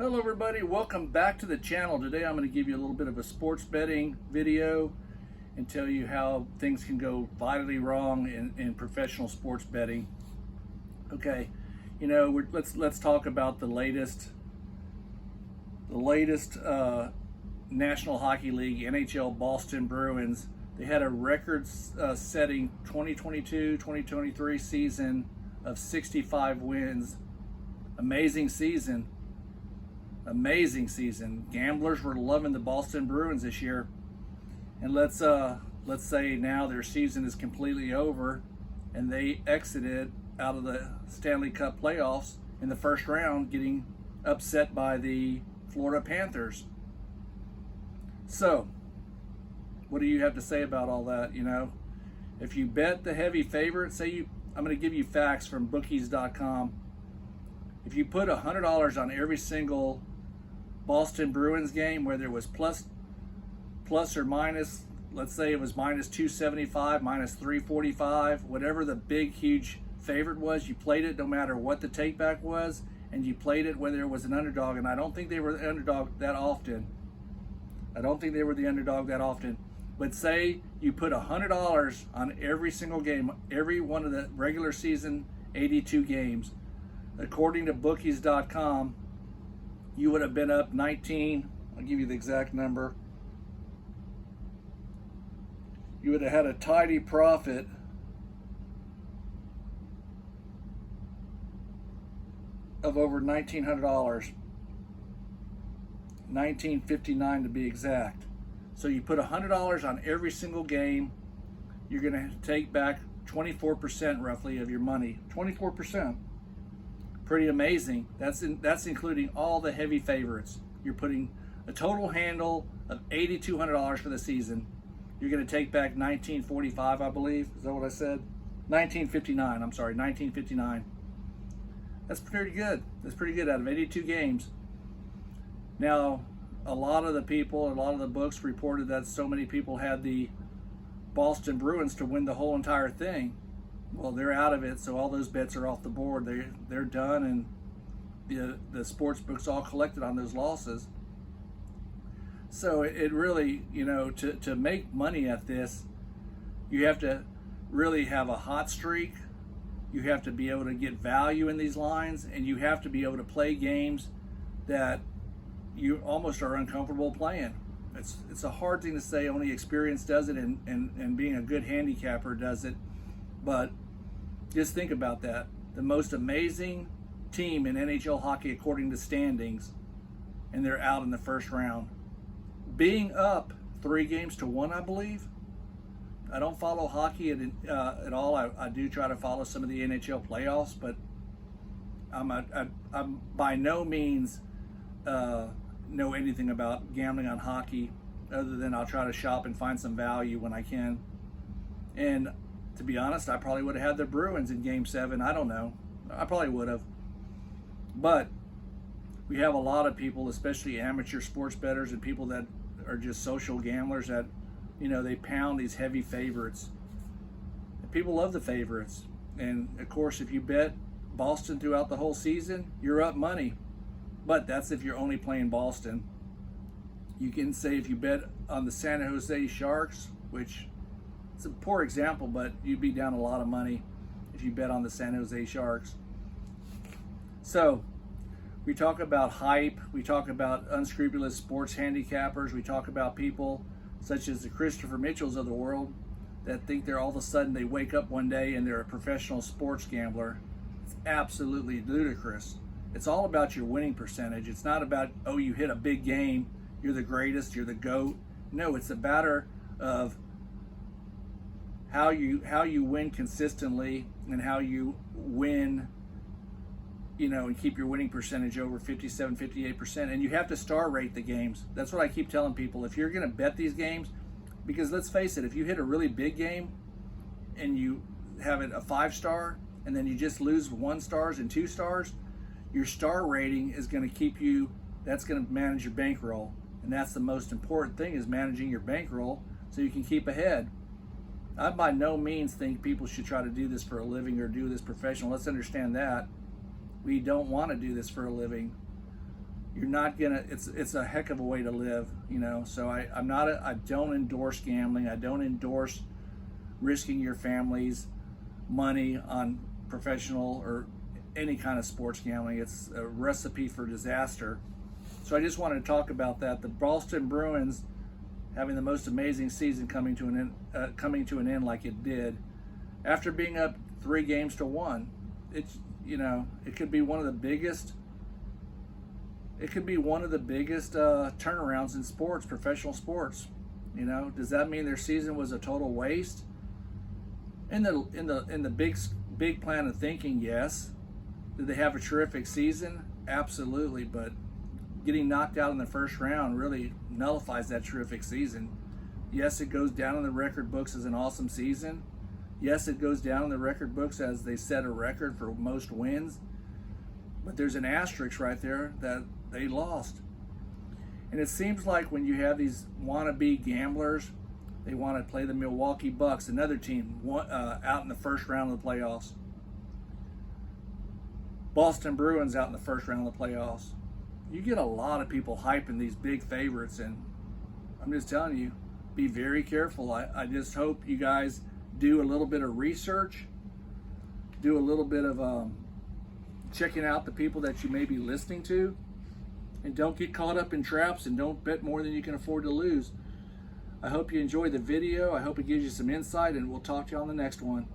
Hello everybody, welcome back to the channel. Today I'm going to give you a little bit of a sports betting video and tell you how things can go vitally wrong in professional sports betting. Okay, let's talk about the latest National Hockey League, NHL Boston Bruins. They had a record-setting 2022-2023 season of 65 wins. Amazing season. Gamblers were loving the Boston Bruins this year. And let's say now their season is completely over and they exited out of the Stanley Cup playoffs in the first round, getting upset by the Florida Panthers. So, what do you have to say about all that? If you bet the heavy favorite, I'm going to give you facts from bookies.com. If you put $100 on every single Boston Bruins game, whether it was plus or minus, let's say it was minus 275, minus 345, whatever the big, huge favorite was, you played it no matter what the takeback was, and you played it whether it was an underdog. And I don't think they were the underdog that often. But say you put $100 on every single game, every one of the regular season 82 games. According to bookies.com, you would have been up 19. I'll give you the exact number. You would have had a tidy profit of over $1,900. $1,959 to be exact. So you put $100 on every single game, you're going to take back 24% roughly of your money. 24%. Pretty amazing. That's including all the heavy favorites. You're putting a total handle of $8,200 for the season. You're going to take back $1,945, I believe. Is that what I said? $1,959. I'm sorry, $1,959. That's pretty good. That's pretty good out of 82 games. Now, a lot of the books reported that so many people had the Boston Bruins to win the whole entire thing. Well, they're out of it, so all those bets are off the board. They're done, and the sports books all collected on those losses. So it really, to make money at this, you have to really have a hot streak. You have to be able to get value in these lines, and you have to be able to play games that you almost are uncomfortable playing. It's a hard thing to say. Only experience does it, and being a good handicapper does it. But just think about that. The most amazing team in NHL hockey according to standings, and they're out in the first round. Being up 3-1, I believe. I don't follow hockey at all. I do try to follow some of the NHL playoffs, but I'm by no means know anything about gambling on hockey, other than I'll try to shop and find some value when I can. And to be honest, I probably would have had the Bruins in Game 7. I don't know. I probably would have. But we have a lot of people, especially amateur sports bettors and people that are just social gamblers, that, they pound these heavy favorites. And people love the favorites. And, of course, if you bet Boston throughout the whole season, you're up money. But that's if you're only playing Boston. You can say if you bet on the San Jose Sharks, which it's a poor example, but you'd be down a lot of money if you bet on the San Jose Sharks. So we talk about hype. We talk about unscrupulous sports handicappers. We talk about people such as the Christopher Mitchells of the world that think they're all of a sudden they wake up one day and they're a professional sports gambler. It's absolutely ludicrous. It's all about your winning percentage. It's not about, oh, you hit a big game, you're the greatest, you're the GOAT. No, it's a matter of how you win consistently and how you win, and keep your winning percentage over 57, 58%. And you have to star rate the games. That's what I keep telling people. If you're going to bet these games, because let's face it, if you hit a really big game and you have it a 5-star and then you just lose 1 stars and 2 stars, your star rating is going to keep you, that's going to manage your bankroll. And that's the most important thing, is managing your bankroll so you can keep ahead. I by no means think people should try to do this for a living or do this professional. Let's understand that. We don't want to do this for a living. you're not gonna, it's a heck of a way to live, you know. So I don't endorse gambling. I don't endorse risking your family's money on professional or any kind of sports gambling. It's a recipe for disaster. So I just wanted to talk about that. The Boston Bruins having the most amazing season coming to an end like it did after being up 3-1. It's, you know, it could be one of the biggest. It could be one of the biggest turnarounds in sports, professional sports. You know, does that mean their season was a total waste? In the big plan of thinking, yes. Did they have a terrific season? Absolutely, but getting knocked out in the first round really nullifies that terrific season. Yes, it goes down in the record books as an awesome season. Yes, it goes down in the record books as they set a record for most wins. But there's an asterisk right there that they lost. And it seems like when you have these wannabe gamblers, they want to play the Milwaukee Bucks, another team out in the first round of the playoffs. Boston Bruins out in the first round of the playoffs. You get a lot of people hyping these big favorites, and I'm just telling you, be very careful. I just hope you guys do a little bit of research, do a little bit of checking out the people that you may be listening to, and don't get caught up in traps, and don't bet more than you can afford to lose. I hope you enjoyed the video. I hope it gives you some insight, and we'll talk to you on the next one.